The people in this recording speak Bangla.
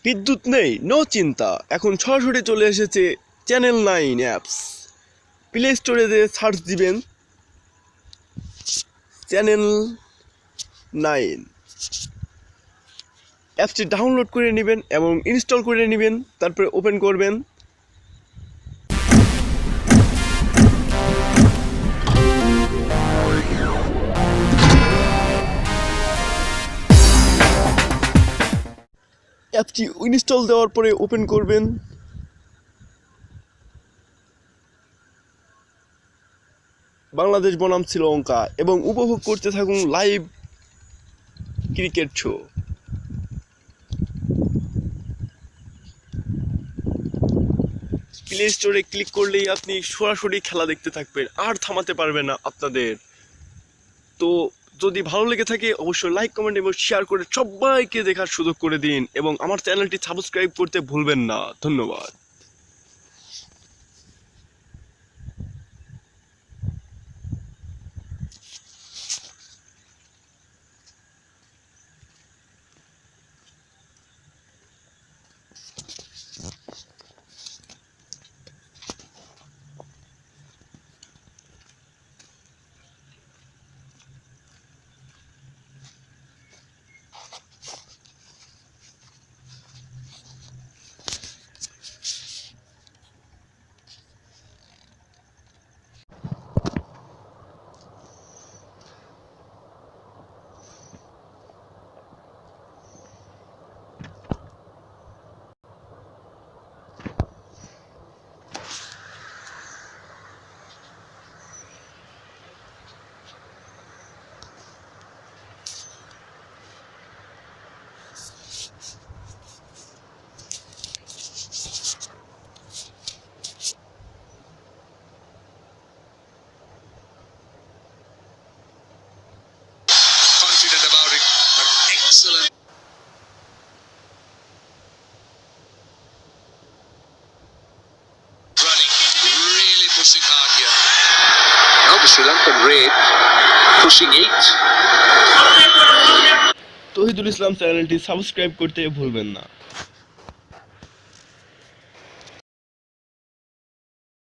বিদ্যুৎ নেই, নো চিন্তা, এখন সরাসরি চলে এসেছে চ্যানেল 9 অ্যাপস। প্লে স্টোরে যে সার্চ দিবেন চ্যানেল 9, অ্যাপসটি ডাউনলোড করে নেবেন এবং ইনস্টল করে নেবেন, তারপরে ওপেন করবেন। অ্যাপটি ইনস্টল দেওয়ার পরে ওপেন করবেন। বাংলাদেশ বনাম শ্রীলঙ্কা এবং উপভোগ করতে থাকুন লাইভ ক্রিকেট শো। প্লে স্টোরে ক্লিক করলেই আপনি সরাসরি খেলা দেখতে থাকবেন, আর থামাতে পারবে না আপনাদের। তো যদি ভালো লেগে থাকে অবশ্যই লাইক, কমেন্ট এবং শেয়ার করে সবাইকে দেখার সুযোগ করে দিন এবং আমার চ্যানেলটি সাবস্ক্রাইব করতে ভুলবেন না। ধন্যবাদ। Confident about it, but excellent running, really pushing hard here. Now the Sri Lankan rate pushing 8. Tohidul ইসলাম চ্যানেলটি সাবস্ক্রাইব করতে ভুলবেন না।